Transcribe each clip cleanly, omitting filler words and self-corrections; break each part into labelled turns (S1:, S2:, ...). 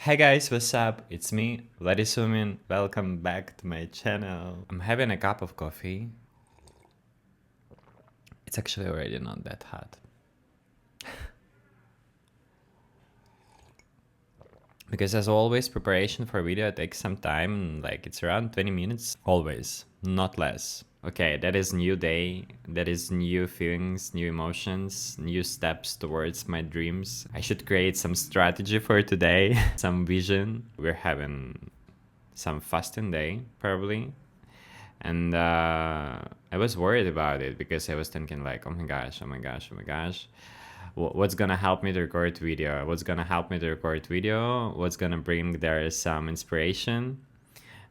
S1: Hey guys, what's up? It's me, Vladisumin. Welcome back to my channel. I'm having a cup of coffee. It's actually already not that hot. Because as always, preparation for a video takes some time, like it's around 20 minutes. Always, not less. Okay, that is new day, that is new feelings, new emotions, new steps towards my dreams. I should create some strategy for today, some vision. We're having some fasting day, probably. And I was worried about it because I was thinking like, oh my gosh, oh my gosh, oh my gosh. What's gonna help me to record video? What's gonna help me to record video? What's gonna bring there some inspiration?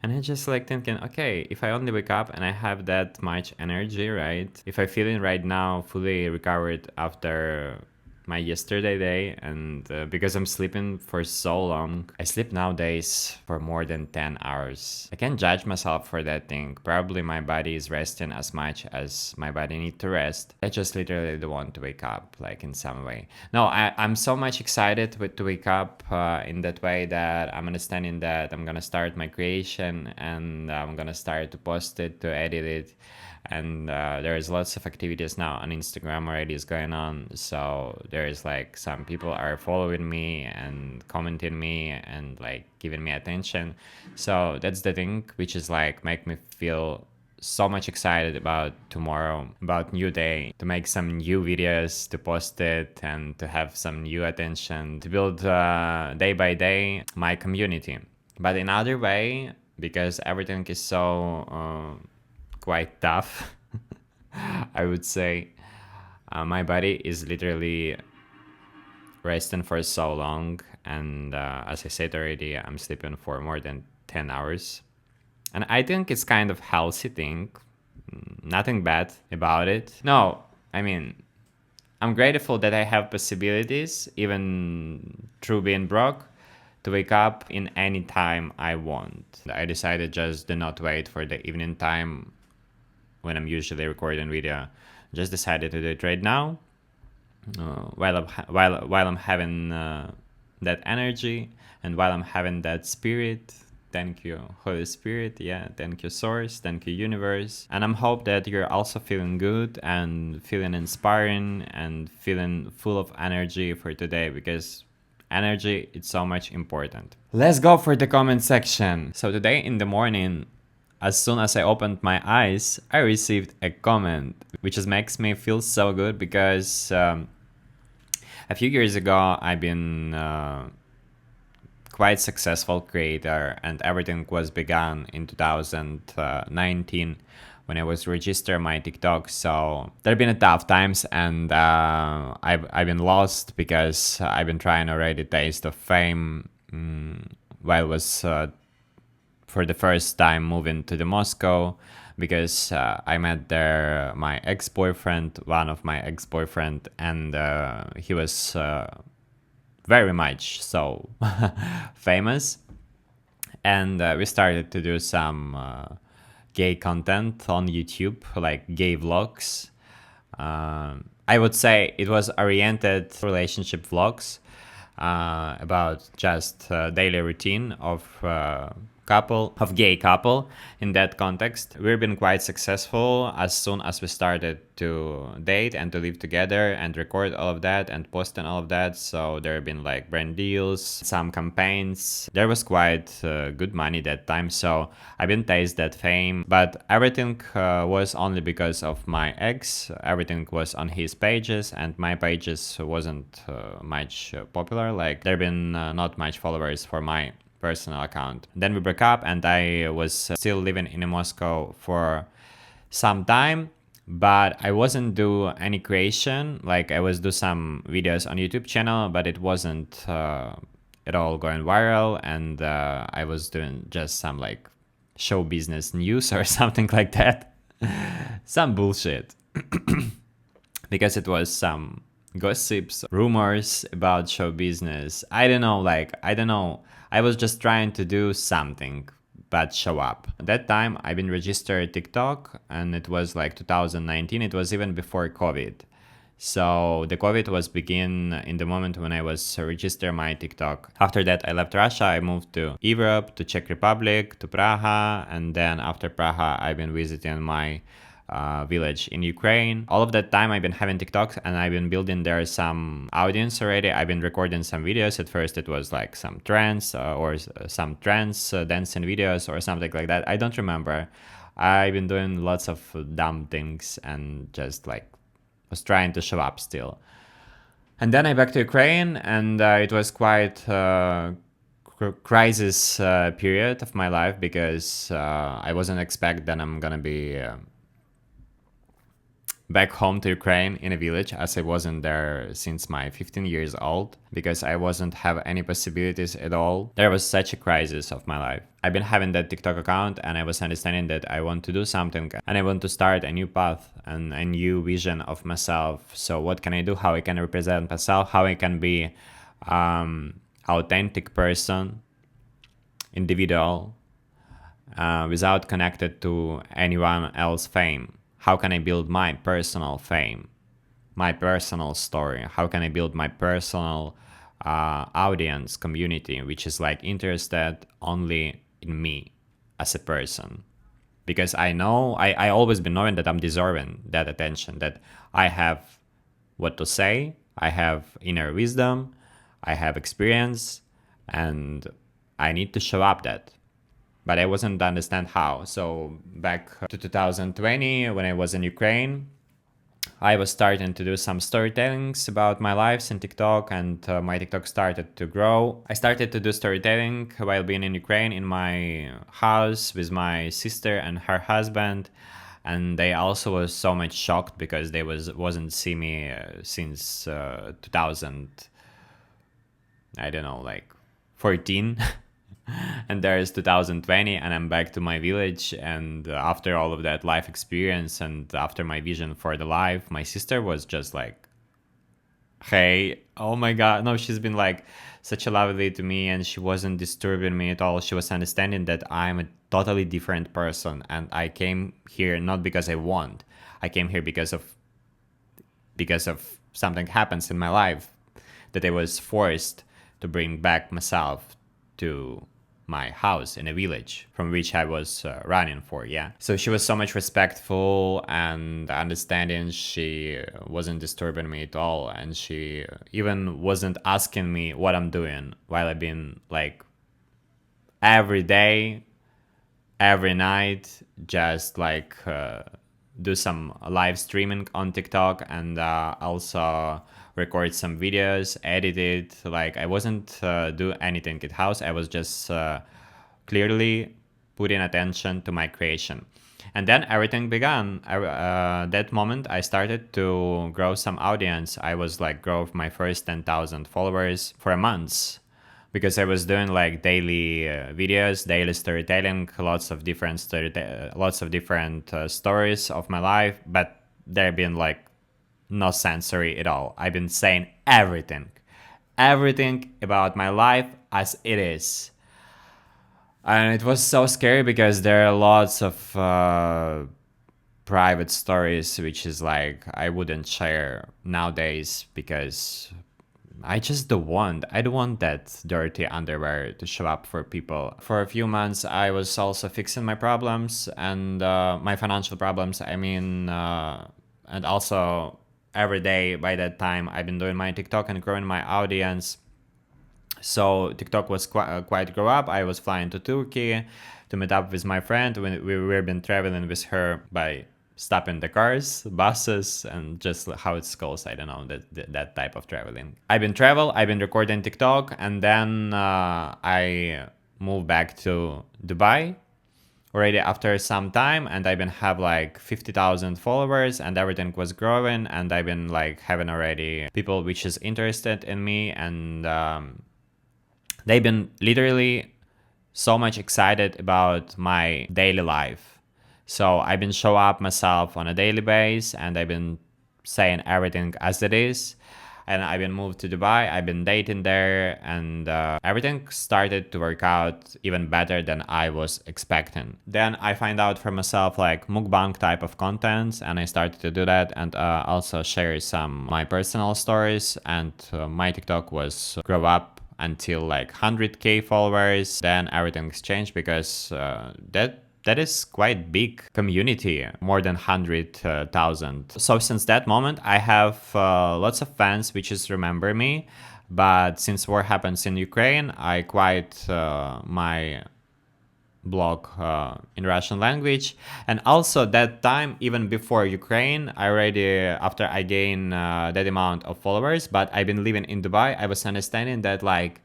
S1: And I just like thinking, okay, if I only wake up and I have that much energy, right? If I feeling right now fully recovered after my yesterday day, and because I'm sleeping for so long, I sleep nowadays for more than 10 hours. I can't judge myself for that thing. Probably my body is resting as much as my body need to rest. I just literally don't want to wake up like in some way. No, I'm so much excited to wake up in that way that I'm understanding that I'm gonna start my creation and I'm gonna start to post it, to edit it, and there's lots of activities now on Instagram already is going on. So there's like some people are following me and commenting me and like giving me attention. So that's the thing which is like make me feel so much excited about tomorrow, about new day, to make some new videos, to post it, and to have some new attention, to build day by day my community. But in other way, because everything is so quite tough, I would say. My body is literally resting for so long, and as I said already, I'm sleeping for more than 10 hours. And I think it's kind of healthy thing. Nothing bad about it. No, I mean, I'm grateful that I have possibilities, even through being broke, to wake up in any time I want. I decided just to not wait for the evening time when I'm usually recording video. Just decided to do it right now, while I'm having that energy, and while I'm having that spirit. Thank you, Holy Spirit. Yeah, thank you, Source. Thank you, Universe. And I'm hope that you're also feeling good and feeling inspiring and feeling full of energy for today, because energy is so much important. Let's go for the comment section. So today in the morning, as soon as I opened my eyes, I received a comment, which just makes me feel so good because a few years ago I've been quite successful creator, and everything was begun in 2019 when I was registered my TikTok. So there have been a tough times, and I've been lost because I've been trying already taste of fame while I was for the first time moving to the Moscow, because I met there my ex-boyfriend, one of my ex-boyfriend, and he was very much so famous. And we started to do some gay content on YouTube, like gay vlogs. I would say it was oriented relationship vlogs about just daily routine of gay couple. In that context, we've been quite successful as soon as we started to date and to live together and record all of that and post and all of that. So there have been like brand deals, some campaigns. There was quite good money that time, so I didn't taste that fame, but everything was only because of my ex. Everything was on his pages, and my pages wasn't much popular. Like there have been not much followers for my personal account. Then we broke up, and I was still living in Moscow for some time, but I wasn't do any creation. Like I was do some videos on YouTube channel, but it wasn't at all going viral, and I was doing just some like show business news or something like that. Some bullshit. Because it was some gossips, rumors about show business. I don't know. I was just trying to do something but show up. At that time, I've been registered TikTok, and it was like 2019. It was even before COVID. So the COVID was begin in the moment when I was register my TikTok. After that, I left Russia. I moved to Europe, to Czech Republic, to Praha, and then after Praha, I've been visiting my village in Ukraine. All of that time I've been having TikToks and I've been building there some audience already. I've been recording some videos. At first it was like some trance or some trance dancing videos or something like that. I don't remember. I've been doing lots of dumb things and just like was trying to show up still. And then I back to Ukraine and it was quite crisis period of my life because I wasn't expect that I'm gonna be back home to Ukraine in a village, as I wasn't there since my 15 years old, because I wasn't have any possibilities at all. There was such a crisis of my life. I've been having that TikTok account and I was understanding that I want to do something and I want to start a new path and a new vision of myself. So what can I do? How I can represent myself? How I can be authentic person, individual, without connected to anyone else fame. How can I build my personal fame, my personal story? How can I build my personal audience community, which is like interested only in me as a person? Because I know, I always been knowing that I'm deserving that attention, that I have what to say, I have inner wisdom, I have experience, and I need to show up that. But I wasn't understand how. So back to 2020, when I was in Ukraine, I was starting to do some storytellings about my lives in TikTok, and my TikTok started to grow. I started to do storytelling while being in Ukraine in my house with my sister and her husband, and they also was so much shocked because they wasn't see me since 2000, I don't know, like 14. And there is 2020 and I'm back to my village, and after all of that life experience and after my vision for the life, my sister was just like, hey, oh my god, no, she's been like such a lovely to me and she wasn't disturbing me at all. She was understanding that I'm a totally different person and I came here not because I want. I came here because of something happens in my life that I was forced to bring back myself to my house in a village from which I was running for, yeah. So she was so much respectful and understanding. She wasn't disturbing me at all, and she even wasn't asking me what I'm doing while I've been like every day, every night, just like do some live streaming on TikTok and also record some videos, edit it. Like I wasn't do anything at house. I was just clearly putting attention to my creation. And then everything began. That moment I started to grow some audience. I was like grow my first 10,000 followers for a month, because I was doing like daily videos, daily storytelling, lots of different stories of my life, but there been like no sensory at all. I've been saying everything about my life as it is. And it was so scary because there are lots of private stories, which is like I wouldn't share nowadays because I don't want that dirty underwear to show up for people. For a few months, I was also fixing my problems and my financial problems. I mean, and also every day by that time, I've been doing my TikTok and growing my audience. So TikTok was quite grow up. I was flying to Turkey to meet up with my friend. We've been traveling with her by stopping the cars, buses, and just how it's called. I don't know, that type of traveling. I've been recording TikTok, and then I moved back to Dubai already after some time, and I've been have like 50,000 followers and everything was growing, and I've been like having already people which is interested in me, and they've been literally so much excited about my daily life. So I've been show up myself on a daily basis, and I've been saying everything as it is. and I've been moved to Dubai. I've been dating there, and everything started to work out even better than I was expecting. Then I find out for myself like mukbang type of content, and I started to do that, and also share some my personal stories. And my TikTok was grow up until like 100k followers. Then everything's changed because that is quite big community, more than 100,000. So since that moment, I have lots of fans which is remember me. But since war happens in Ukraine, I quit my blog in Russian language. And also that time, even before Ukraine, I already, after I gained that amount of followers, but I've been living in Dubai, I was understanding that like,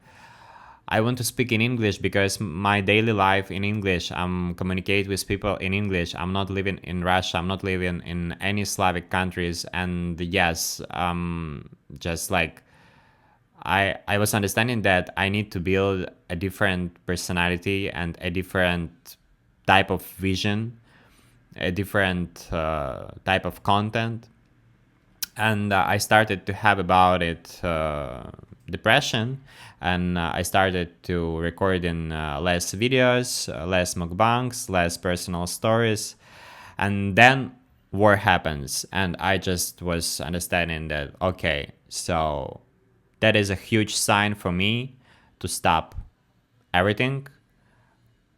S1: I want to speak in English because my daily life in English, I'm communicate with people in English. I'm not living in Russia. I'm not living in any Slavic countries. And yes, just like I was understanding that I need to build a different personality and a different type of vision, a different type of content. And I started to have about it depression, and I started to record in less videos, less mukbangs, less personal stories. And then war happens, and I just was understanding that, okay, so that is a huge sign for me to stop everything,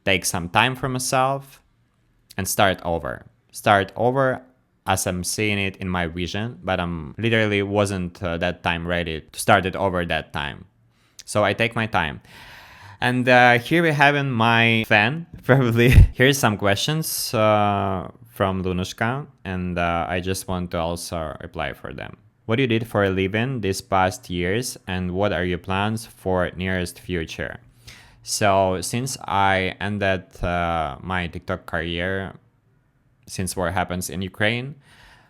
S1: take some time for myself, and start over. Start over as I'm seeing it in my vision, but I'm literally wasn't that time ready to start it over that time. So I take my time. And here we have in my fan, probably. Here's some questions from Lunushka, and I just want to also reply for them. What you did for a living these past years, and what are your plans for nearest future? So since I ended my TikTok career, since war happens in Ukraine,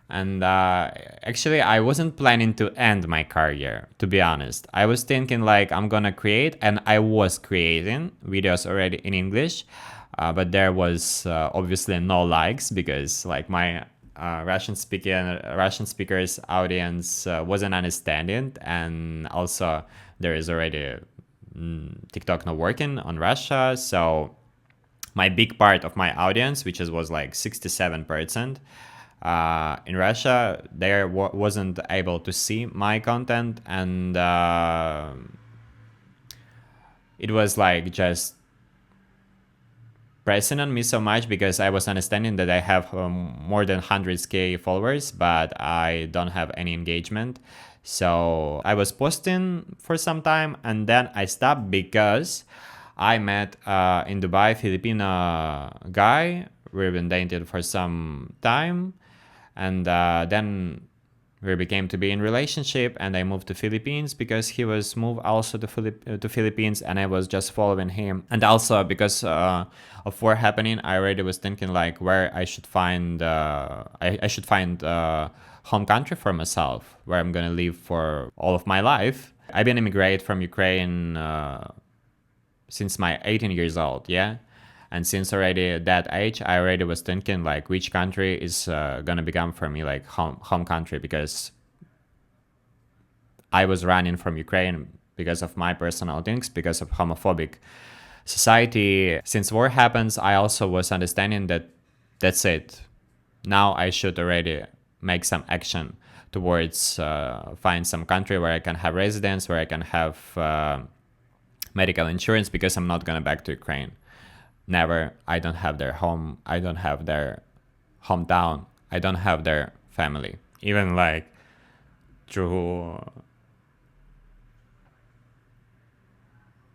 S1: and actually I wasn't planning to end my career, to be honest. I was thinking like I'm gonna create, and I was creating videos already in English, but there was obviously no likes because like my Russian speakers audience wasn't understanding, and also there is already TikTok not working on Russia. So my big part of my audience, which was like 67% in Russia, they wasn't able to see my content, and it was like just pressing on me so much because I was understanding that I have more than 100k followers, but I don't have any engagement. So I was posting for some time, and then I stopped because I met in Dubai Filipino guy. We've been dating for some time, and then we became to be in relationship, and I moved to Philippines because he was moved also to Philippines, and I was just following him. And also because of war happening, I already was thinking like where I should find I should find home country for myself, where I'm gonna live for all of my life. I've been immigrated from Ukraine since my 18 years old, yeah. And since already that age, I already was thinking like which country is gonna become for me like home country, because I was running from Ukraine because of my personal things, because of homophobic society. Since war happens, I also was understanding that that's it. Now I should already make some action towards find some country where I can have residence, where I can have medical insurance, because I'm not gonna back to Ukraine. Never. I don't have their home. I don't have their hometown. I don't have their family. Even like through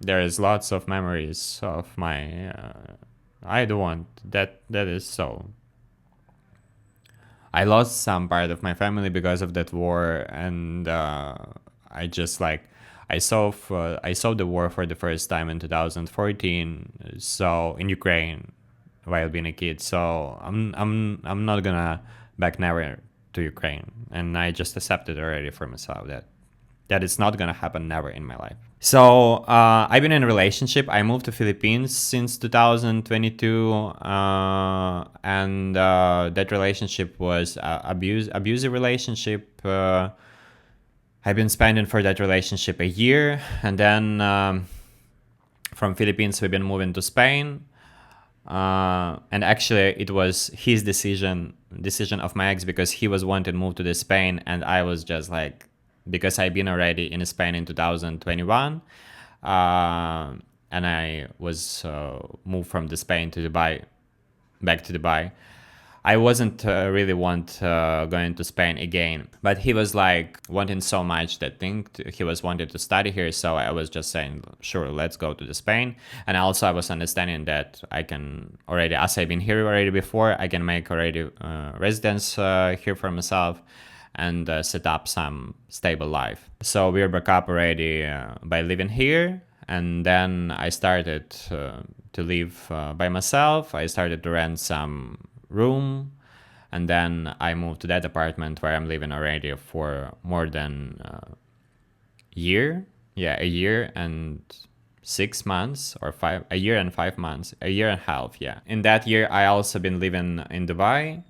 S1: there is lots of memories of my I don't want that is so. I lost some part of my family because of that war, and I just like I saw the war for the first time in 2014. So in Ukraine, while being a kid. So I'm not gonna back never to Ukraine, and I just accepted already for myself that it's not gonna happen never in my life. So I've been in a relationship. I moved to Philippines since 2022, and that relationship was abusive relationship. I've been spending for that relationship a year, and then from Philippines we've been moving to Spain. And actually it was his decision of my ex, because he was wanting to move to the Spain, and I was just like, because I've been already in Spain in 2021, and I was moved from the Spain to Dubai, back to Dubai. I wasn't really want going to Spain again, but he was like wanting so much that thing. He was wanting to study here, so I was just saying, sure, let's go to the Spain. And also I was understanding that I can already, as I've been here already before, I can make already residence here for myself and set up some stable life. So we broke up already by living here, and then I started to live by myself. I started to rent some room, and then I moved to that apartment where I'm living already for more than a year. Yeah, a year and 6 months, or a year and 5 months, a year and a half. Yeah, in that year I also been living in Dubai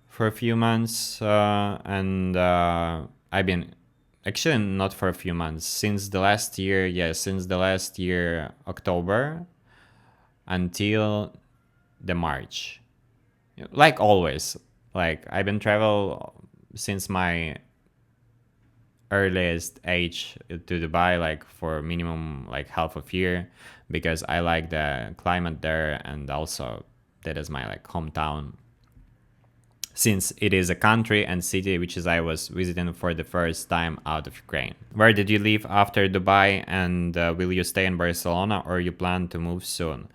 S1: for a few months, and I've been, actually not for a few months, since the last year. Yeah, since the last year October until the March, like always. Like I've been travel since my earliest age to Dubai, like for minimum like half a year, because I like the climate there, and also that is my like hometown, since it is a country and city which is I was visiting for the first time out of Ukraine. Where did you live after Dubai, and will you stay in Barcelona or you plan to move soon?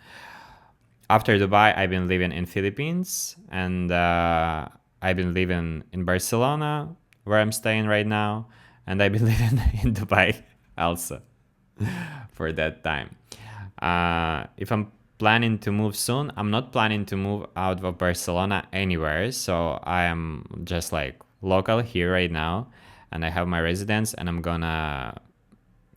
S1: After Dubai, I've been living in Philippines, and I've been living in Barcelona, where I'm staying right now, and I've been living in Dubai also for that time. If I'm planning to move soon, I'm not planning to move out of Barcelona anywhere, so I am just like local here right now, and I have my residence, and I'm gonna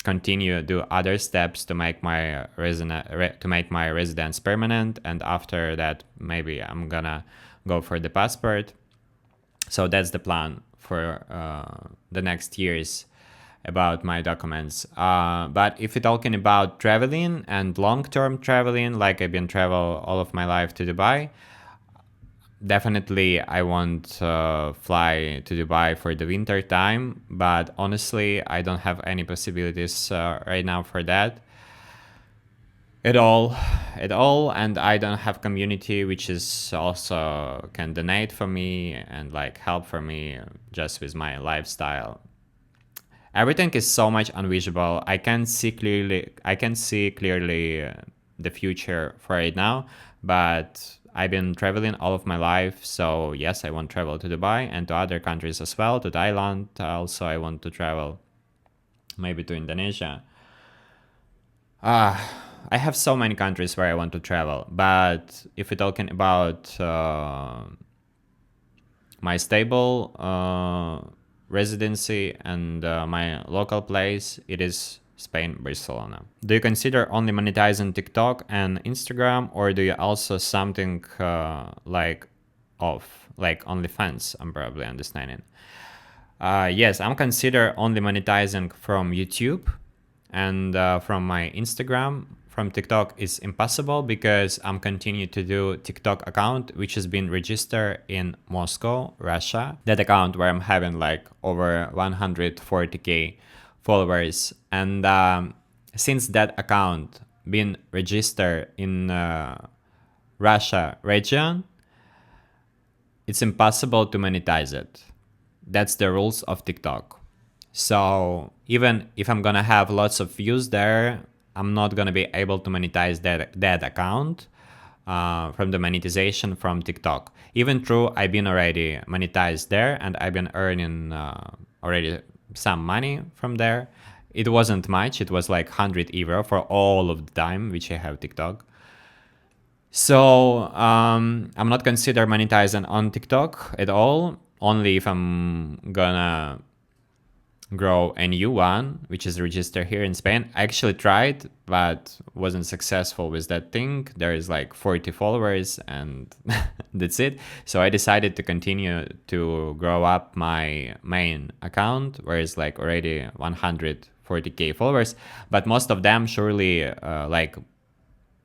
S1: continue do other steps to make my residence permanent, and after that maybe I'm gonna go for the passport. So that's the plan for the next years about my documents. But if you're talking about traveling and long-term traveling, like I've been travel all of my life to Dubai, definitely I won't fly to Dubai for the winter time, but honestly I don't have any possibilities right now for that at all, and I don't have community which is also can donate for me and like help for me just with my lifestyle. Everything is so much unvisible. I can see clearly the future for right now, but I've been traveling all of my life, so yes, I want to travel to Dubai and to other countries as well, to Thailand. Also, I want to travel maybe to Indonesia. I have so many countries where I want to travel, but if we're talking about my stable residency and my local place, it is Spain, Barcelona. Do you consider only monetizing TikTok and Instagram, or do you also something like OnlyFans? I'm probably understanding. Yes, I'm consider only monetizing from YouTube and from my Instagram. From TikTok is impossible because I'm continue to do TikTok account which has been registered in Moscow, Russia. That account where I'm having like over 140k followers, and since that account been registered in Russia region, it's impossible to monetize it. That's the rules of TikTok. So even if I'm gonna have lots of views there, I'm not gonna be able to monetize that account from the monetization from TikTok. Even though I've been already monetized there and I've been earning already some money from there. It wasn't much. It was like 100 euro for all of the time which I have TikTok. So I'm not consider monetizing on TikTok at all. Only if I'm gonna grow a new one, which is registered here in Spain. I actually tried, but wasn't successful with that thing. There is like 40 followers and that's it. So I decided to continue to grow up my main account, where it's like already 140k followers, but most of them surely like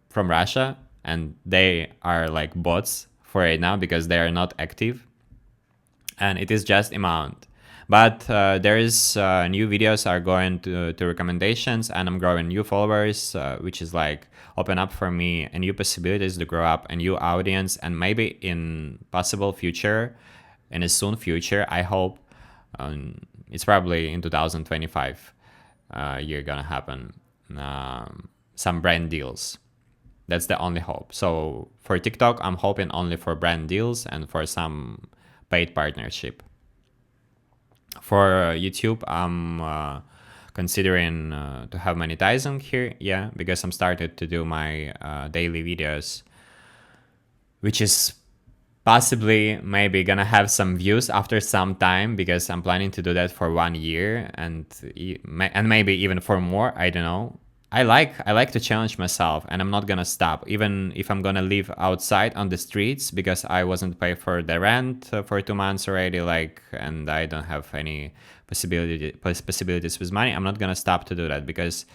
S1: from Russia, and they are like bots for it now because they are not active, and it is just amount. But there is new videos are going to recommendations, and I'm growing new followers, which is like open up for me a new possibilities to grow up a new audience, and maybe in possible future, in a soon future, I hope, it's probably in 2025 year gonna happen, some brand deals. That's the only hope. So for TikTok, I'm hoping only for brand deals and for some paid partnership. For YouTube, I'm considering to have monetizing here, yeah, because I'm started to do my daily videos, which is possibly maybe gonna have some views after some time, because I'm planning to do that for 1 year and maybe even for more. I don't know. I like to challenge myself, and I'm not gonna stop even if I'm gonna live outside on the streets because I wasn't paid for the rent for 2 months already, like, and I don't have any possibilities with money. I'm not gonna stop to do that because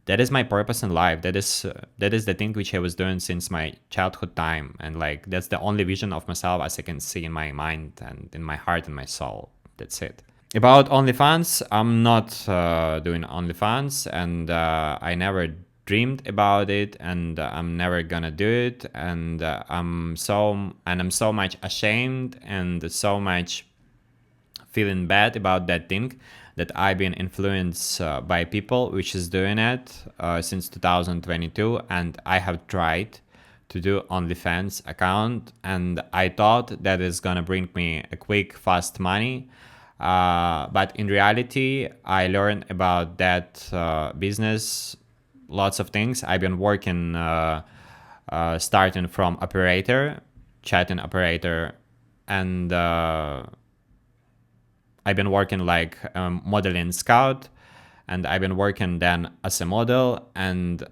S1: that is my purpose in life. That is the thing which I was doing since my childhood time, and like that's the only vision of myself as I can see in my mind and in my heart and my soul. That's it. About OnlyFans, I'm not doing OnlyFans, and I never dreamed about it, and I'm never gonna do it, and I'm so much ashamed and so much feeling bad about that thing that I've been influenced by people which is doing it since 2022, and I have tried to do OnlyFans account, and I thought that is gonna bring me a quick, fast money. But in reality, I learned about that business lots of things. I've been working starting from operator, chatting operator, and I've been working like modeling scout, and I've been working then as a model, and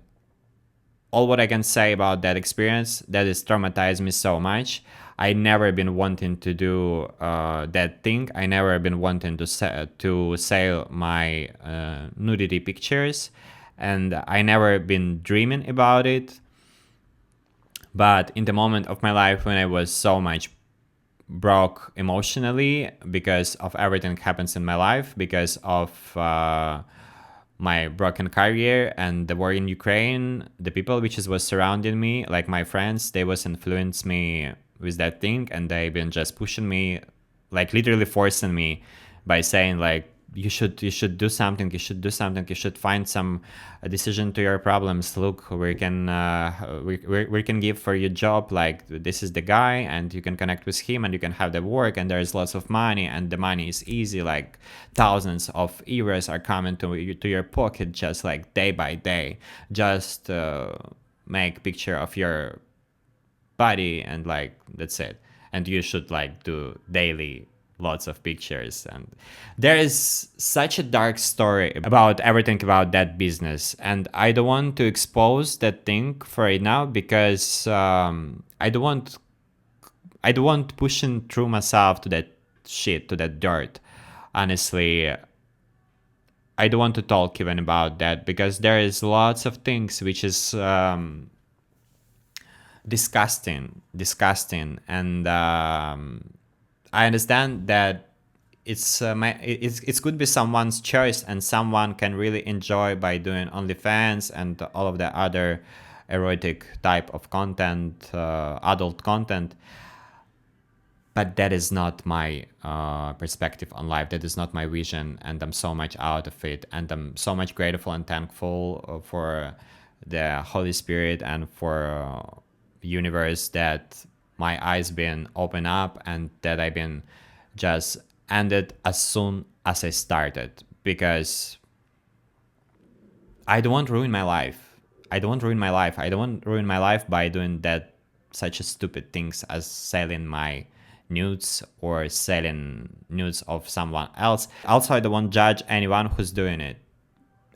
S1: all what I can say about that experience, that has traumatized me so much. I never been wanting to do that thing. I never been wanting to sell my nudity pictures, and I never been dreaming about it. But in the moment of my life when I was so much broke emotionally because of everything that happens in my life, because of my broken career and the war in Ukraine, the people which was surrounding me, like my friends, they was influenced me with that thing, and they've been just pushing me, like literally forcing me by saying like, you should do something, you should find some decision to your problems. Look, we can we can give for you job, like this is the guy, and you can connect with him, and you can have the work, and there's lots of money, and the money is easy, like thousands of euros are coming to your pocket just like day by day. Just make picture of your body, and like that's it, and you should like do daily lots of pictures. And there is such a dark story about everything about that business, and I don't want to expose that thing for right now because I don't want pushing through myself to that shit, to that dirt. Honestly, I don't want to talk even about that because there is lots of things which is disgusting, and I understand that it could be someone's choice, and someone can really enjoy by doing OnlyFans and all of the other erotic type of content, adult content. But that is not my perspective on life. That is not my vision, and I'm so much out of it. And I'm so much grateful and thankful for the Holy Spirit and for universe that my eyes been open up, and that I've been just ended as soon as I started, because I don't want to ruin my life. I don't want to ruin my life. I don't want to ruin my life by doing that such a stupid things as selling my nudes or selling nudes of someone else. Also, I don't want to judge anyone who's doing it.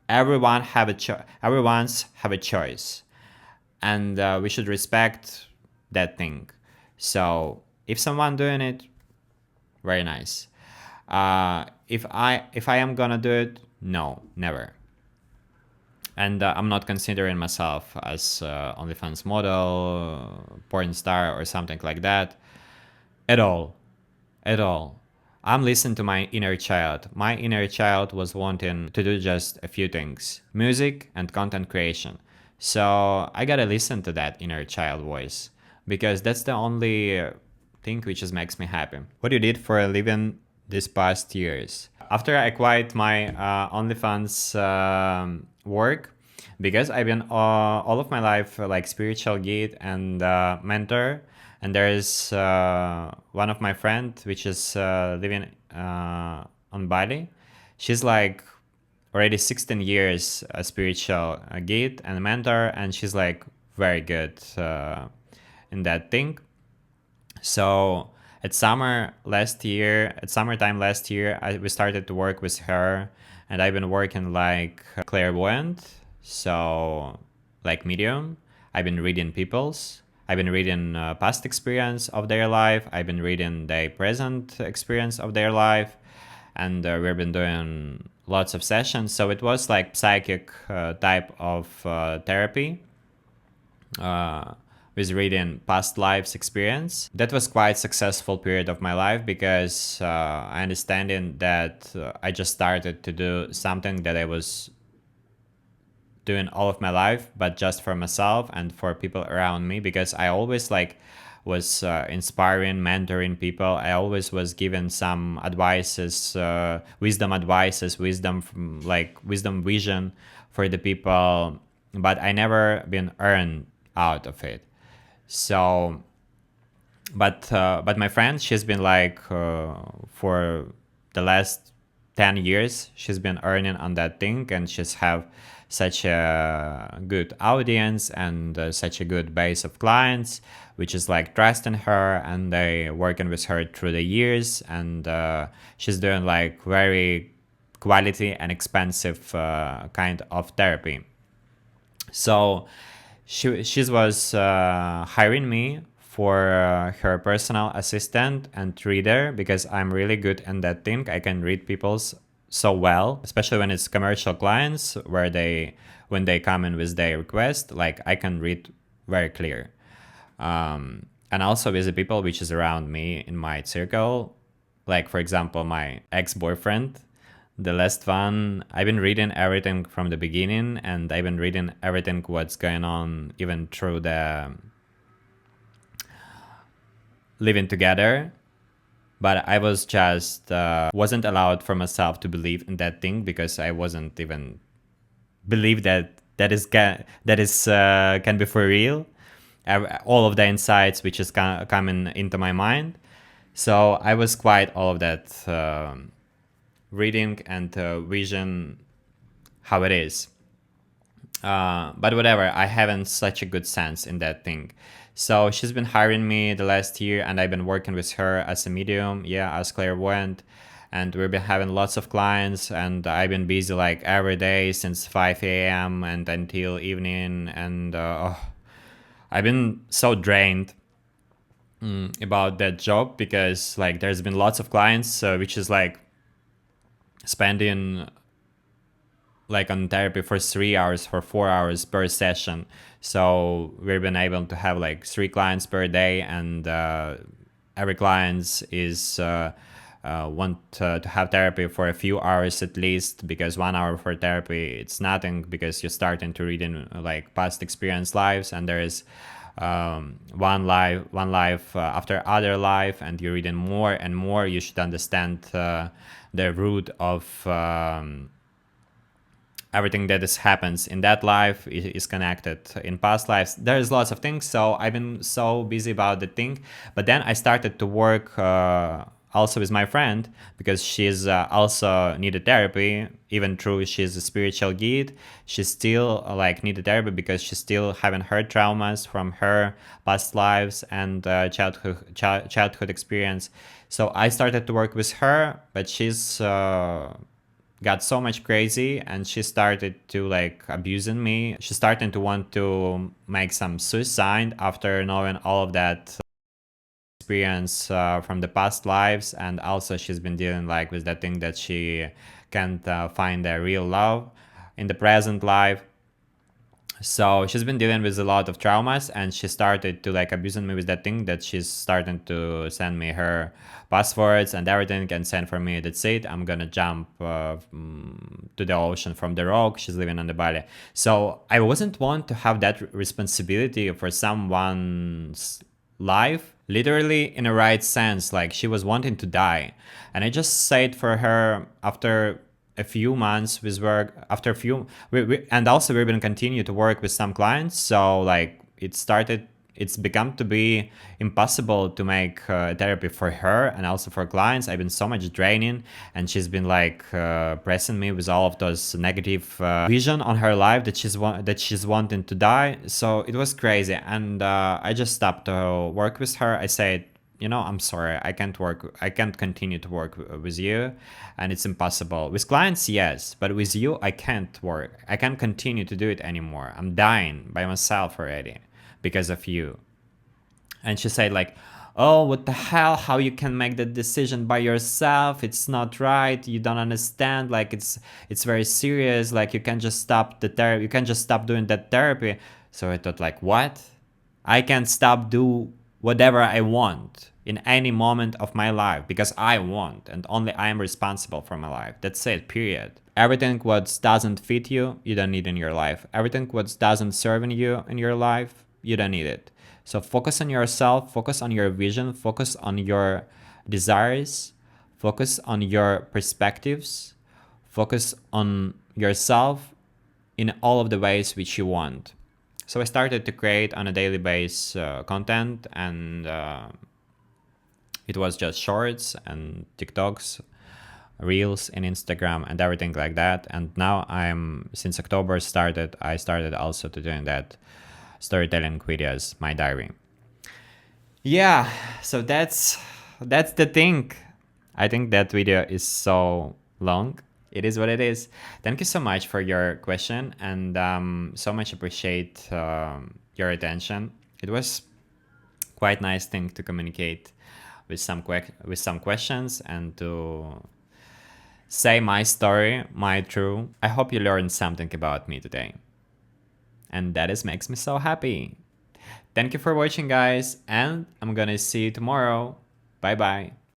S1: Everyone's have a choice, and we should respect that thing. So if someone doing it, very nice. If I am gonna do it, no, never. And I'm not considering myself as OnlyFans model, porn star, or something like that at all. At all. I'm listening to my inner child. My inner child was wanting to do just a few things: music and content creation. So I gotta listen to that inner child voice, because that's the only thing which just makes me happy. What you did for a living these past years? After I quit my OnlyFans work, because I've been all of my life like spiritual guide and mentor, and there is one of my friend which is living on Bali. She's like already 16 years a spiritual guide and mentor, and she's like very good in that thing. So at summertime last year, we started to work with her, and I've been working like clairvoyant, so like medium. I've been reading people's. I've been reading past experience of their life. I've been reading their present experience of their life, and we've been doing lots of sessions. So it was like psychic type of therapy. With reading past lives experience. That was quite successful period of my life, because I understanding that I just started to do something that I was doing all of my life, but just for myself and for people around me, because I always like was inspiring, mentoring people. I always was given some advices, wisdom vision for the people, but I never been earned out of it. So, but my friend, she's been like for the last 10 years, she's been earning on that thing, and she's have such a good audience and such a good base of clients, which is like trusting her, and they working with her through the years, and she's doing like very quality and expensive kind of therapy. So she was hiring me for her personal assistant and reader, because I'm really good in that thing. I can read people's so well, especially when it's commercial clients, where when they come in with their request, like I can read very clear. And also with the people which is around me in my circle, like for example my ex-boyfriend, the last one, I've been reading everything from the beginning, and I've been reading everything what's going on, even through the living together. But I was just wasn't allowed for myself to believe in that thing, because I wasn't even believe that is can be for real. All of the insights which is coming into my mind. So I was quite all of that reading and vision how it is. But whatever, I haven't such a good sense in that thing. So she's been hiring me the last year, and I've been working with her as a medium, as clairvoyant, and we've been having lots of clients, and I've been busy like every day since 5 a.m. and until evening, and I've been so drained about that job, because like there's been lots of clients which is like spending like on therapy for 3 hours, for 4 hours per session. So we've been able to have like 3 clients per day, and every client is want to have therapy for a few hours at least, because 1 hour for therapy it's nothing, because you're starting to read in like past experience lives, and there is one life after other life, and you're reading more and more. You should understand the root of everything that happens in that life is connected in past lives. There's lots of things, so I've been so busy about the thing. But then I started to work also with my friend, because she's also needed therapy. Even though she's a spiritual guide, she still like needed therapy because she still haven't heard traumas from her past lives and childhood experience. So I started to work with her, but she's got so much crazy, and she started to like abusing me. She started to want to make some suicide after knowing all of that experience from the past lives. And also she's been dealing like with that thing that she can't find a real love in the present life. So she's been dealing with a lot of traumas, and she started to like abusing me with that thing that she's starting to send me her passwords and everything and send for me, that's it, I'm gonna jump to the ocean from the rock. She's living on the Bali. So I wasn't want to have that responsibility for someone's life, literally in a right sense. Like, she was wanting to die, and I just said for her after a few months with work, after a few and also we're gonna continue to work with some clients. So like it's become to be impossible to make therapy for her and also for clients. I've been so much draining, and she's been like pressing me with all of those negative vision on her life that she's wanting to die. So it was crazy, and I just stopped to work with her. I said, I'm sorry, I can't continue to work with you, and it's impossible. With clients, yes, but with you, I can't work. I can't continue to do it anymore. I'm dying by myself already because of you. And she said like, oh, what the hell, how you can make that decision by yourself? It's not right. You don't understand. Like, it's very serious. Like, you can just stop the therapy. You can just stop doing that therapy. So I thought like, what? I can stop do whatever I want in any moment of my life because I want, and only I am responsible for my life. That's it, period. Everything what doesn't fit you, you don't need in your life. Everything what doesn't serve you in your life, you don't need it. So focus on yourself, focus on your vision, focus on your desires, focus on your perspectives, focus on yourself in all of the ways which you want. So I started to create on a daily basis content, and it was just shorts and TikToks, reels in Instagram and everything like that. And now since October started, I started also to doing that storytelling videos, my diary. Yeah, so that's the thing. I think that video is so long. It is what it is. Thank you so much for your question, and so much appreciate your attention. It was quite nice thing to communicate with some questions and to say my story, my truth. I hope you learned something about me today, and that makes me so happy. Thank you for watching, guys, and I'm gonna see you tomorrow. Bye bye.